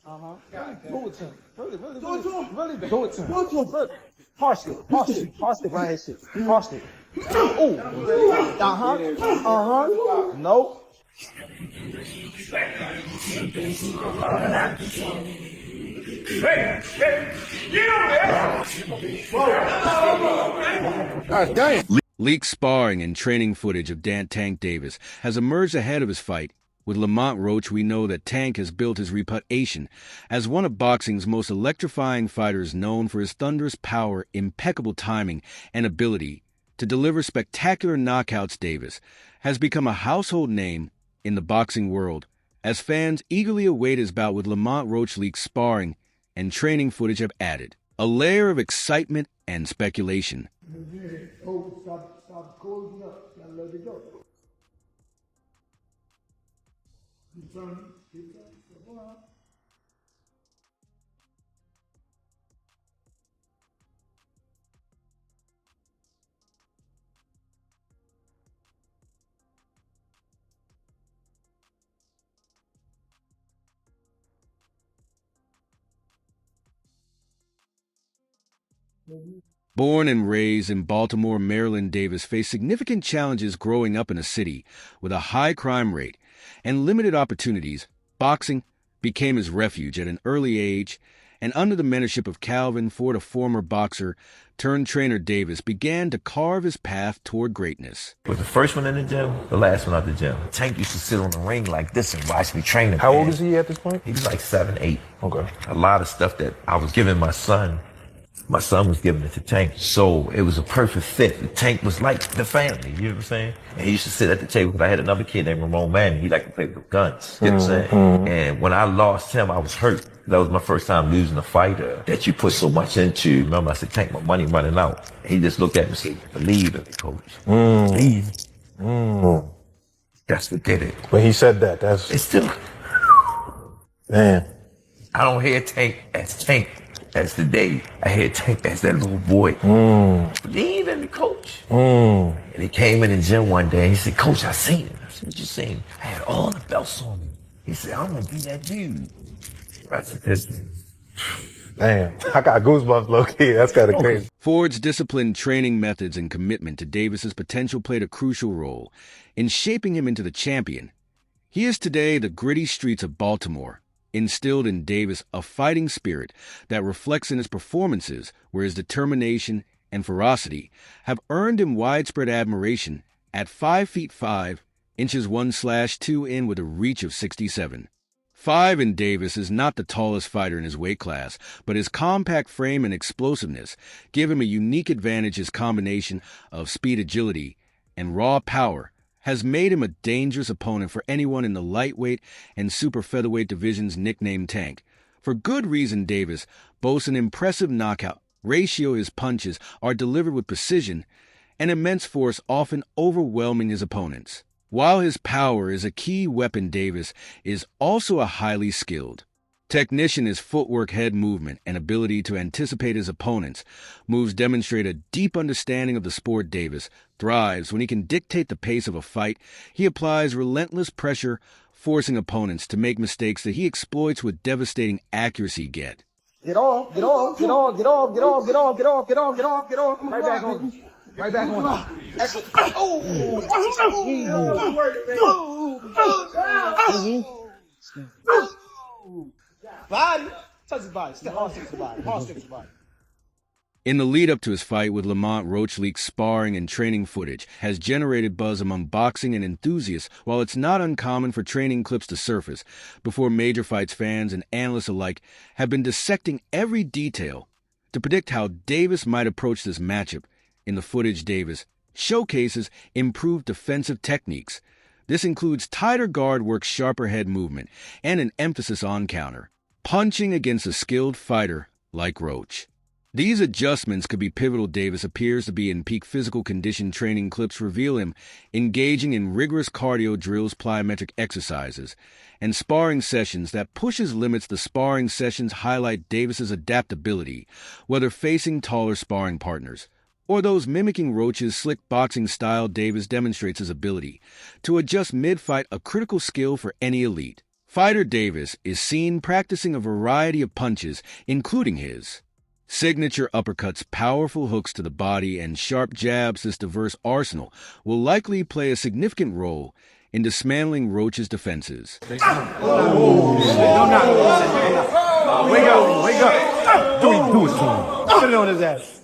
Uh-huh. Do it to him. Really do it to him. Look. Harsh it right here, shit. Harsh it. Ooh. Uh-huh. Uh-huh. Nope. God damn. Leaked sparring and training footage of Tank Davis has emerged ahead of his fight. With Lamont Roach, we know that Tank has built his reputation as one of boxing's most electrifying fighters, known for his thunderous power, impeccable timing, and ability to deliver spectacular knockouts. Davis has become a household name in the boxing world, as fans eagerly await his bout with Lamont Roach. Leaked sparring and training footage have added a layer of excitement and speculation. Oh, stop closing up. Gotta let it go. Keep turning. Come on. Born and raised in Baltimore, Maryland, Davis faced significant challenges growing up in a city with a high crime rate and limited opportunities. Boxing became his refuge at an early age, and under the mentorship of Calvin Ford, a former boxer turned trainer, Davis began to carve his path toward greatness. Was the first one in the gym, the last one out the gym. Tank used to sit on the ring like this and watch me train him. How old is he at this point? He was like 7, 8. Okay. A lot of stuff that I was giving my son was giving it to Tank. So it was a perfect fit. The Tank was like the family, you know what I'm saying? And he used to sit at the table because I had another kid named Ramon Manning. He liked to play with guns, you know what I'm saying? And when I lost him, I was hurt. That was my first time losing a fighter that you put so much into. Remember, I said, Tank, my money running out. He just looked at me and said, believe in me, coach. Believe. That's what did it. When he said that, It's still, man. I don't hear Tank as Tank as the day. I hear Tank as that little boy. Believe in me, coach. And he came in the gym one day and he said, Coach, I seen it. I said, what you seen? I had all the belts on me. He said, I'm gonna be that dude. I said, Damn. I got goosebumps, low-key. That's kind of crazy. Ford's disciplined training methods and commitment to Davis's potential played a crucial role in shaping him into the champion he is today. The gritty streets of Baltimore instilled in Davis a fighting spirit that reflects in his performances, where his determination and ferocity have earned him widespread admiration. At 5 feet 5 inches 1/2 in with a reach of 67. 5 in Davis is not the tallest fighter in his weight class, but his compact frame and explosiveness give him a unique advantage. His combination of speed, agility, and raw power has made him a dangerous opponent for anyone in the lightweight and super featherweight divisions. Nicknamed Tank for good reason, Davis boasts an impressive knockout ratio. His punches are delivered with precision and immense force, often overwhelming his opponents. While his power is a key weapon, Davis is also a highly skilled technician. His footwork, head movement, and ability to anticipate his opponent's moves demonstrate a deep understanding of the sport. Davis thrives when he can dictate the pace of a fight. He applies relentless pressure, forcing opponents to make mistakes that he exploits with devastating accuracy. Get off. Right back on. Right back on. Excellent. Body. Touch his body. Hard sticks the body. Hard sticks the body. In the lead-up to his fight with Lamont Roach, leaked sparring and training footage has generated buzz among boxing and enthusiasts. While it's not uncommon for training clips to surface before major fights, fans and analysts alike have been dissecting every detail to predict how Davis might approach this matchup. In the footage, Davis showcases improved defensive techniques. This includes tighter guard work, sharper head movement, and an emphasis on counter punching against a skilled fighter like Roach. These adjustments could be pivotal. Davis appears to be in peak physical condition. Training clips reveal him engaging in rigorous cardio drills, plyometric exercises, and sparring sessions that push his limits. The sparring sessions highlight Davis's adaptability, whether facing taller sparring partners or those mimicking Roach's slick boxing style. Davis demonstrates his ability to adjust mid-fight, a critical skill for any elite Fighter Davis is seen practicing a variety of punches, including his signature uppercuts, powerful hooks to the body, and sharp jabs. This diverse arsenal will likely play a significant role in dismantling Roach's defenses. Wake up. Wake up. Do it to him. Put it on his ass.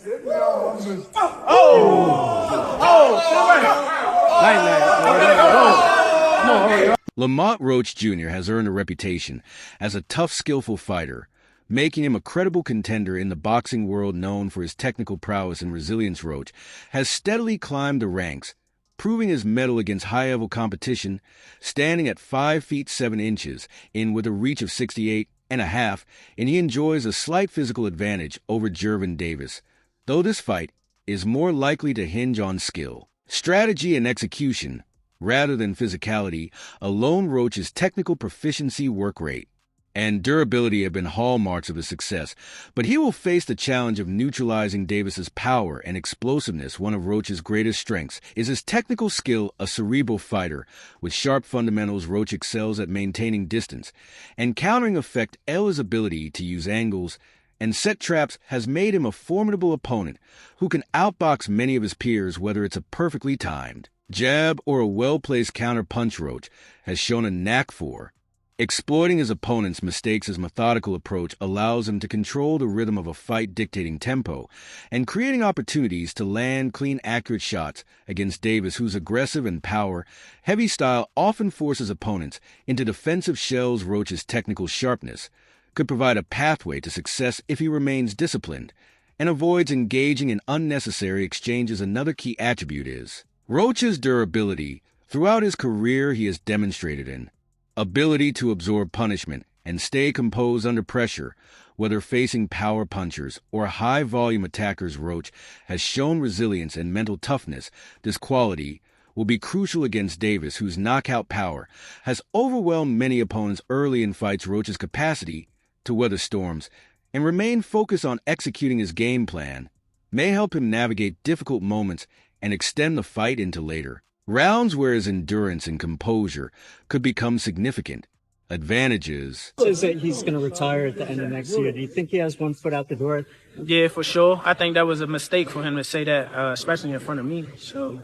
Lamont Roach Jr. has earned a reputation as a tough, skillful fighter, making him a credible contender in the boxing world. Known for his technical prowess and resilience, Roach has steadily climbed the ranks, proving his mettle against high-level competition, standing at 5 feet 7 inches in with a reach of 68.5, and he enjoys a slight physical advantage over Gervonta Davis, though this fight is more likely to hinge on skill, strategy, and execution rather than physicality alone. Roach's technical proficiency, work rate, and durability have been hallmarks of his success, but he will face the challenge of neutralizing Davis's power and explosiveness. One of Roach's greatest strengths is his technical skill. A cerebral fighter with sharp fundamentals, Roach excels at maintaining distance and countering effect. His ability to use angles and set traps has made him a formidable opponent who can outbox many of his peers, whether it's a perfectly timed jab or a well-placed counter-punch. Roach has shown a knack for exploiting his opponent's mistakes. His methodical approach allows him to control the rhythm of a fight, dictating tempo and creating opportunities to land clean, accurate shots against Davis, whose aggressive and power-heavy style often forces opponents into defensive shells. Roach's technical sharpness could provide a pathway to success if he remains disciplined and avoids engaging in unnecessary exchanges. Another key attribute is Roach's durability. Throughout his career, he has demonstrated an ability to absorb punishment and stay composed under pressure, whether facing power punchers or high-volume attackers. Roach has shown resilience and mental toughness. This quality will be crucial against Davis, whose knockout power has overwhelmed many opponents early in fights. Roach's capacity to weather storms and remain focused on executing his game plan may help him navigate difficult moments and extend the fight into later rounds, where his endurance and composure could become significant advantages. Says that he's going to retire at the end of next year. Do you think he has one foot out the door? Yeah, for sure. I think that was a mistake for him to say that, especially in front of me. So,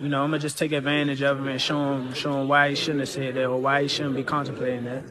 I'm going to just take advantage of him and show him why he shouldn't have said that or why he shouldn't be contemplating that.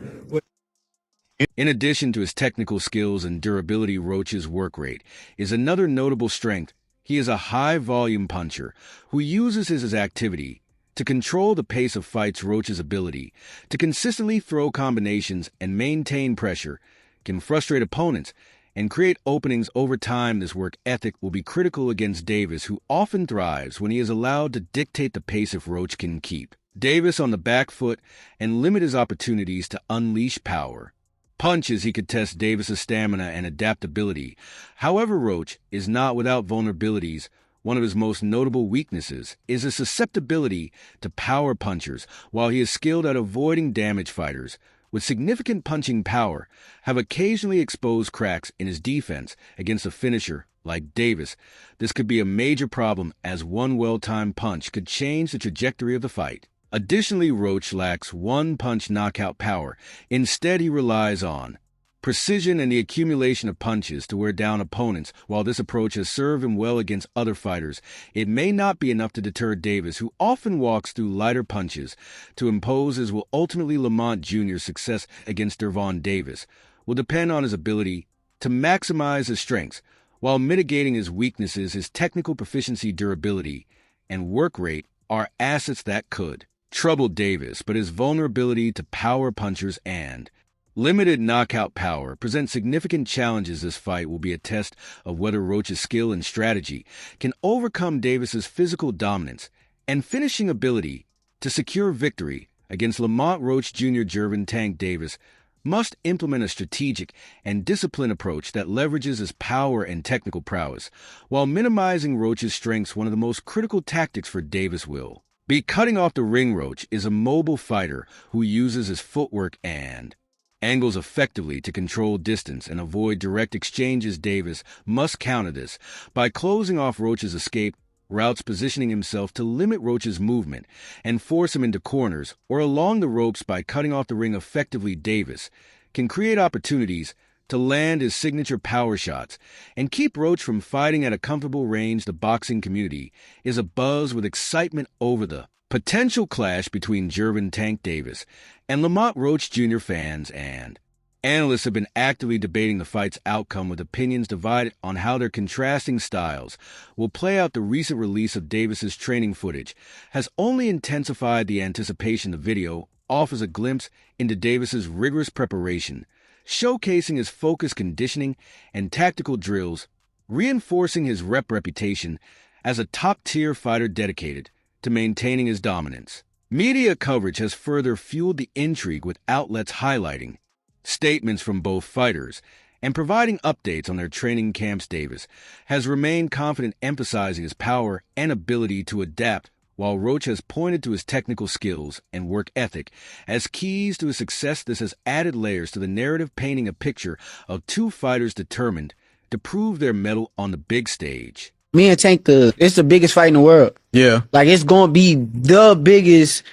In addition to his technical skills and durability, Roach's work rate is another notable strength. He is a high-volume puncher who uses his activity to control the pace of fights. Roach's ability to consistently throw combinations and maintain pressure can frustrate opponents and create openings over time. This work ethic will be critical against Davis, who often thrives when he is allowed to dictate the pace. If Roach can keep Davis on the back foot and limit his opportunities to unleash power punches, he could test Davis's stamina and adaptability. However, Roach is not without vulnerabilities. One of his most notable weaknesses is his susceptibility to power punchers. While he is skilled at avoiding damage, fighters with significant punching power have occasionally exposed cracks in his defense against a finisher like Davis. This could be a major problem, as one well-timed punch could change the trajectory of the fight. Additionally, Roach lacks one-punch knockout power. Instead, he relies on precision and the accumulation of punches to wear down opponents. While this approach has served him well against other fighters, it may not be enough to deter Davis, who often walks through lighter punches to impose. As will ultimately Lamont Jr.'s success against Gervonta Davis will depend on his ability to maximize his strengths while mitigating his weaknesses. His technical proficiency, durability, and work rate are assets that could trouble Davis, but his vulnerability to power punchers and limited knockout power present significant challenges. This fight will be a test of whether Roach's skill and strategy can overcome Davis's physical dominance and finishing ability to secure victory against Lamont Roach Jr. Gervonta Davis must implement a strategic and disciplined approach that leverages his power and technical prowess while minimizing Roach's strengths. One of the most critical tactics for Davis will be cutting off the ring. Roach is a mobile fighter who uses his footwork and angles effectively to control distance and avoid direct exchanges. Davis must counter this by closing off Roach's escape routes positioning himself to limit Roach's movement and force him into corners or along the ropes by cutting off the ring effectively. Davis can create opportunities to land his signature power shots and keep Roach from fighting at a comfortable range. The boxing community is abuzz with excitement over the potential clash between Gervonta Davis and Lamont Roach. Jr. fans and analysts have been actively debating the fight's outcome, with opinions divided on how their contrasting styles will play out. The recent release of Davis's training footage has only intensified the anticipation. The video offers a glimpse into Davis's rigorous preparation, showcasing his focused conditioning and tactical drills, reinforcing his reputation as a top-tier fighter dedicated to maintaining his dominance. Media coverage has further fueled the intrigue, with outlets highlighting statements from both fighters and providing updates on their training camps. Davis has remained confident, emphasizing his power and ability to adapt, while Roach has pointed to his technical skills and work ethic as keys to his success. This has added layers to the narrative, painting a picture of two fighters determined to prove their mettle on the big stage. Me and Tank, it's the biggest fight in the world. Yeah. Like, it's going to be the biggest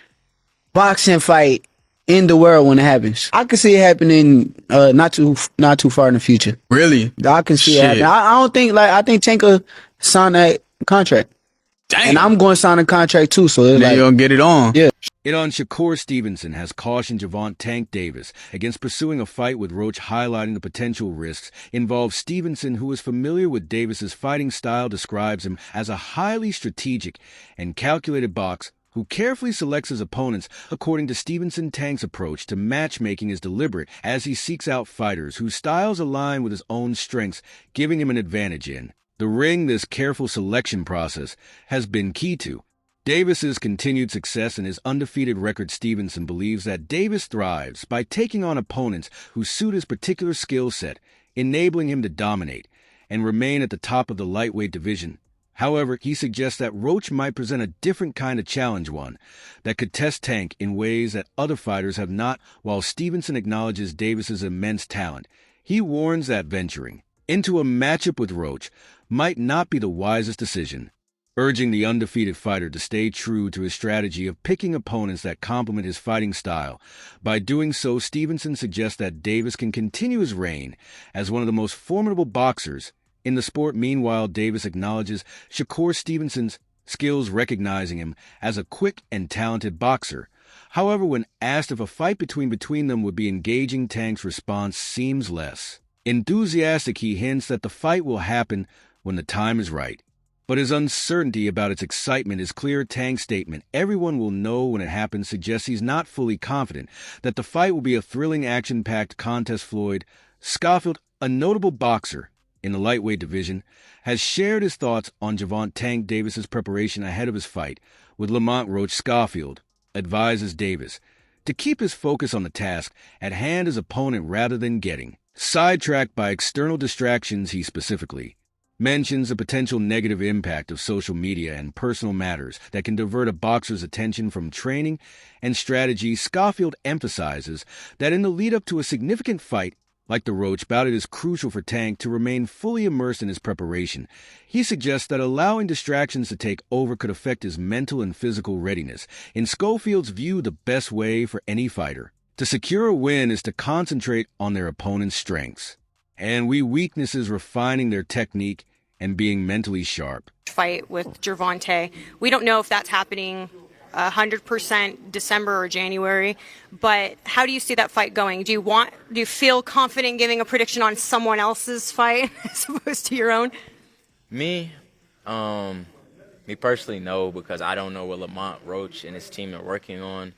boxing fight in the world when it happens. I can see it happening not too far in the future. Really? I can see it happening. I think Tank will sign that contract. Dang. And I'm going to sign a contract too, so it's Then you're going to get it on. Yeah. Shakur Stevenson has cautioned Gervonta Davis against pursuing a fight with Roach, highlighting the potential risks involved. Stevenson, who is familiar with Davis's fighting style, describes him as a highly strategic and calculated boxer who carefully selects his opponents. According to Stevenson, Tank's approach to matchmaking is deliberate, as he seeks out fighters whose styles align with his own strengths, giving him an advantage in the ring. This careful selection process has been key to Davis's continued success and his undefeated record. Stevenson believes that Davis thrives by taking on opponents who suit his particular skill set, enabling him to dominate and remain at the top of the lightweight division. However, he suggests that Roach might present a different kind of challenge, one that could test Tank in ways that other fighters have not. While Stevenson acknowledges Davis's immense talent, he warns that venturing into a matchup with Roach might not be the wisest decision, urging the undefeated fighter to stay true to his strategy of picking opponents that complement his fighting style. By doing so, Stevenson suggests that Davis can continue his reign as one of the most formidable boxers in the sport. Meanwhile, Davis acknowledges Shakur Stevenson's skills, recognizing him as a quick and talented boxer. However, when asked if a fight between them would be engaging, Tank's response seems less enthusiastic. He hints that the fight will happen when the time is right, but his uncertainty about its excitement is clear. Tank's statement, "Everyone will know when it happens," suggests he's not fully confident that the fight will be a thrilling, action-packed contest. Floyd Schofield, a notable boxer in the lightweight division, has shared his thoughts on Gervonta Davis's preparation ahead of his fight with Lamont Roach. Schofield advises Davis to keep his focus on the task at hand, his opponent, rather than getting sidetracked by external distractions. He specifically mentions the potential negative impact of social media and personal matters that can divert a boxer's attention from training and strategy. Schofield emphasizes that in the lead-up to a significant fight like the Roach bout, it is crucial for Tank to remain fully immersed in his preparation. He suggests that allowing distractions to take over could affect his mental and physical readiness. In Schofield's view, the best way for any fighter to secure a win is to concentrate on their opponent's strengths and weaknesses, refining their technique and being mentally sharp. Fight with Gervonta. We don't know if that's happening 100% December or January, but how do you see that fight going? Do you feel confident giving a prediction on someone else's fight as opposed to your own? Me personally, no, because I don't know what Lamont Roach and his team are working on.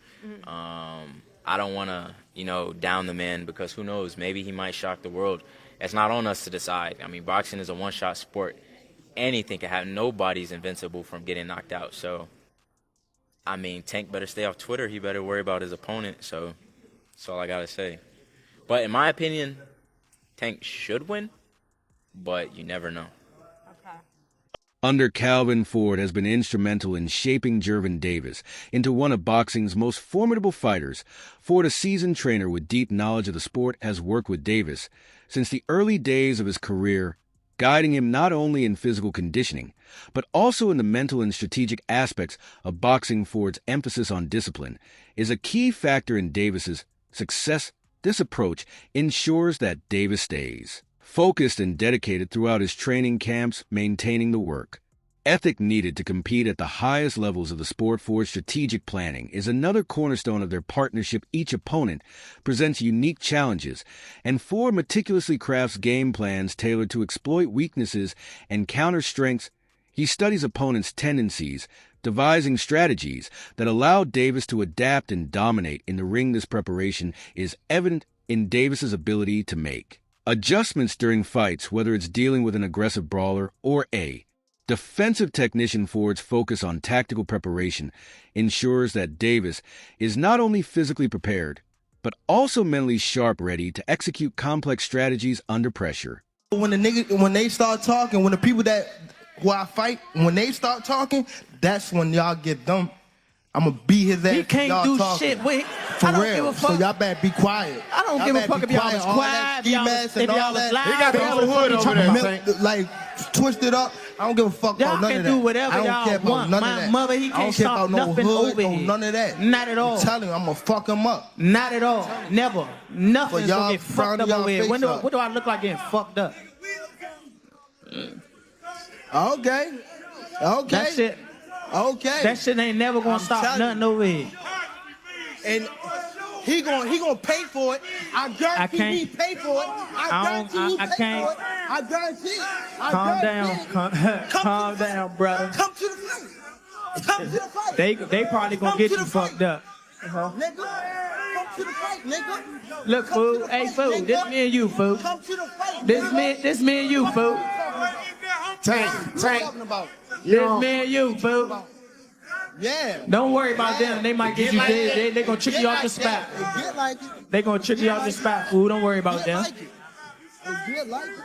I don't want to, down the man, because who knows, maybe he might shock the world. It's not on us to decide. I mean, boxing is a one-shot sport. Anything can happen. Nobody's invincible from getting knocked out. So, I mean, Tank better stay off Twitter. He better worry about his opponent. So, that's all I got to say. But in my opinion, Tank should win, but you never know. Under Calvin, Ford has been instrumental in shaping Gervonta Davis into one of boxing's most formidable fighters. Ford, a seasoned trainer with deep knowledge of the sport, has worked with Davis since the early days of his career guiding him not only in physical conditioning, but also in the mental and strategic aspects of boxing. Ford's emphasis on discipline is a key factor in Davis's success. This approach ensures that Davis stays focused and dedicated throughout his training camps, maintaining the work ethic needed to compete at the highest levels of the sport. Ford's strategic planning is another cornerstone of their partnership. Each opponent presents unique challenges, and Ford meticulously crafts game plans tailored to exploit weaknesses and counter strengths. He studies opponents' tendencies, devising strategies that allow Davis to adapt and dominate in the ring. This preparation is evident in Davis's ability to make adjustments during fights, whether it's dealing with an aggressive brawler or a defensive technician. Ford's focus on tactical preparation ensures that Davis is not only physically prepared, but also mentally sharp, ready to execute complex strategies under pressure. When they start talking, when the people who I fight, when they start talking, that's when y'all get dumb. I'm gonna beat his ass. He can't y'all do talking. shit. Wait, For I don't real. give a fuck. So y'all better be quiet. I don't give a fuck if y'all was quiet, if y'all was loud. He got the whole hood over there. Like twisted up. I don't give a fuck Y'all about none can of that. do whatever I don't y'all care about want. none My of that. mother, he I don't can't care stop about no nothing hood, over no here. none of that. Not at all. I'm telling you, I'm gonna fuck him up. Not at all. Never. Nothing's y'all gonna get fucked up y'all over here. face up. What do I look like getting fucked up? Okay. That shit. Okay. That shit ain't never gonna stop nothing over here. And he gonna pay for it. I guarantee can't. he pay for it. I guarantee he pay for it. I guarantee. Calm down. Calm down, brother. Come to the fight. Come to the fight. They probably gonna get you fucked up. Nigga, come to the fight, nigga. Look, fool. Hey, fool. This me and you, fool. Come to the fight. This me and you, fool. Tank. This me and you, fool. Yeah. Don't worry about them. They might get you dead. They gonna trick you off the spot. Get like it. They gonna trick you off the spot, fool. Don't worry about them. Get like it.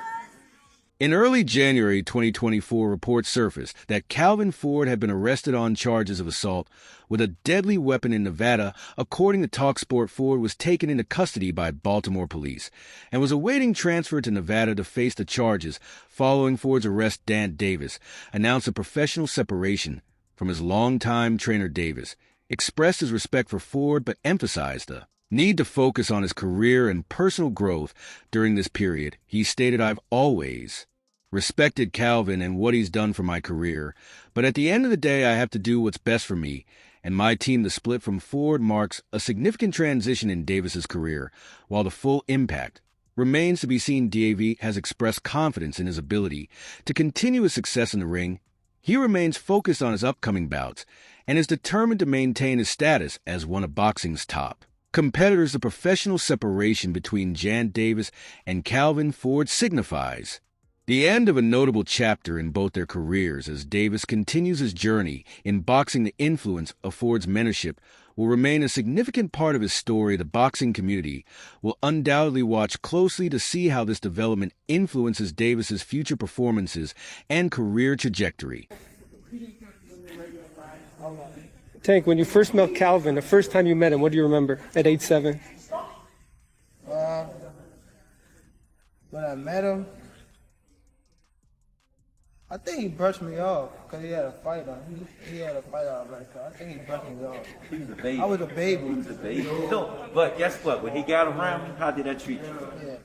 In early January 2024, reports surfaced that Calvin Ford had been arrested on charges of assault with a deadly weapon in Nevada. According to TalkSport, Ford was taken into custody by Baltimore police and was awaiting transfer to Nevada to face the charges. Following Ford's arrest, Dan Davis announced a professional separation from his longtime trainer Davis, expressed his respect for Ford, but emphasized the need to focus on his career and personal growth during this period. He stated, "I've always respected Calvin and what he's done for my career, but at the end of the day, I have to do what's best for me and my team." The split from Ford marks a significant transition in Davis's career. While the full impact remains to be seen, DAV has expressed confidence in his ability to continue his success in the ring. He remains focused on his upcoming bouts and is determined to maintain his status as one of boxing's top competitors. The professional separation between Jan Davis and Calvin Ford signifies the end of a notable chapter in both their careers. As Davis continues his journey in boxing, the influence of Ford's mentorship will remain a significant part of his story. The boxing community will undoubtedly watch closely to see how this development influences Davis's future performances and career trajectory. Tank, when you first met Calvin, the first time you met him, what do you remember at age 7? When I met him, I think he brushed me off because he had a fight on. He had a fight on like that. I think he brushed me off. He was a baby. I was a baby. He was a baby. No, but guess what? When he got around me, how did that treat you? Yeah.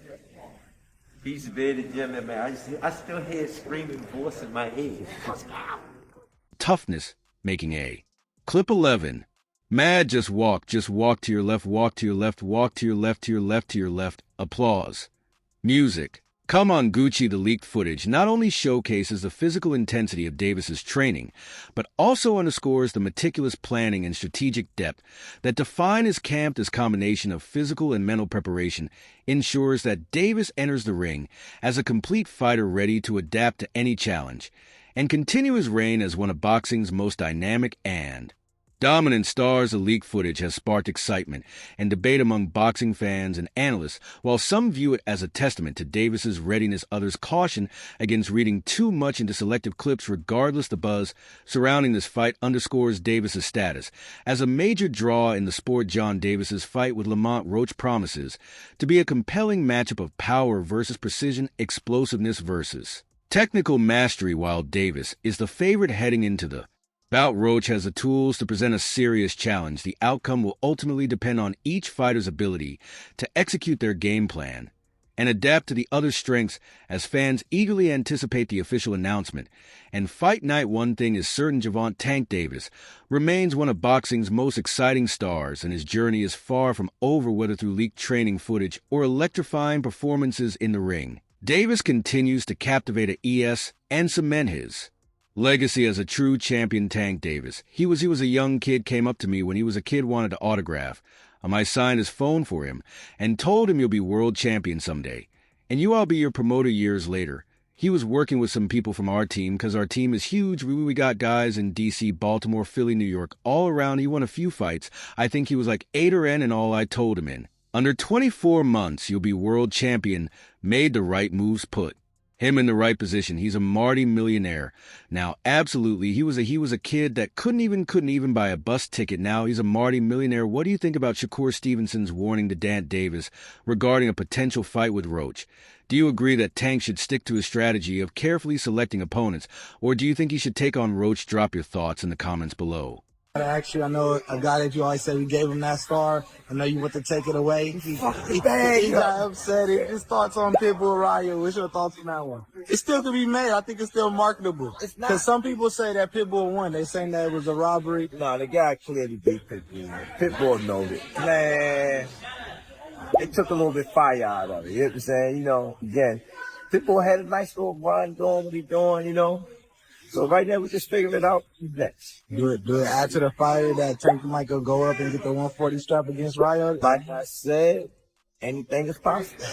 He used to be in the gym, and man, I still hear his screaming voice in my head. Toughness making a. Clip 11. Mad just walk to your left, walk to your left, walk to your left, to your left, to your left. Applause. Music. Come on Gucci. The leaked footage not only showcases the physical intensity of Davis's training, but also underscores the meticulous planning and strategic depth that define his camp. This combination of physical and mental preparation ensures that Davis enters the ring as a complete fighter ready to adapt to any challenge and continue his reign as one of boxing's most dynamic and dominant stars. The leaked footage has sparked excitement and debate among boxing fans and analysts. While some view it as a testament to Davis's readiness, others caution against reading too much into selective clips. Regardless, the buzz surrounding this fight underscores Davis's status as a major draw in the sport. John Davis's fight with Lamont Roach promises to be a compelling matchup of power versus precision, explosiveness versus Technical mastery, while Davis is the favorite heading into the bout, Roach has the tools to present a serious challenge. The outcome will ultimately depend on each fighter's ability to execute their game plan and adapt to the other's strengths as fans eagerly anticipate the official announcement. And fight night, one thing is certain: Gervonta "Tank" Davis remains one of boxing's most exciting stars, and his journey is far from over, whether through leaked training footage or electrifying performances in the ring. Davis continues to captivate at ES and cement his legacy as a true champion. Tank Davis. He was a young kid, came up to me when he was a kid, wanted to autograph. I signed his phone for him and told him, you'll be world champion someday, and I'll be your promoter years later. He was working with some people from our team because our team is huge. We got guys in D.C., Baltimore, Philly, New York, all around. He won a few fights. I think he was like 8 or 9 in all. I told him, in under 24 months, you'll be world champion. Made the right moves, put him in the right position. He's a multi-millionaire now. Absolutely. He was a kid that couldn't even buy a bus ticket. Now he's a multi-millionaire. What do you think about Shakur Stevenson's warning to Dan Davis regarding a potential fight with Roach? Do you agree that Tank should stick to his strategy of carefully selecting opponents, or do you think he should take on Roach? Drop your thoughts in the comments below. Actually, I know a guy that you always said we gave him that star. I know you want to take it away. He got upset. His thoughts on Pitbull Raya. What's your thoughts on that one? It still could be made. I think it's still marketable. It's not. Because some people say that Pitbull won. They saying that it was a robbery. No, the guy clearly beat Pitbull. Pitbull knows it. Man, they took a little bit fire out of it. You know what I'm saying? You know, again, Pitbull had a nice little run doing what he's doing, you know. So right now, we just figuring it out next. Do it add to the fire that Tank might go up and get the 140 strap against Raya? Like I said, anything is possible.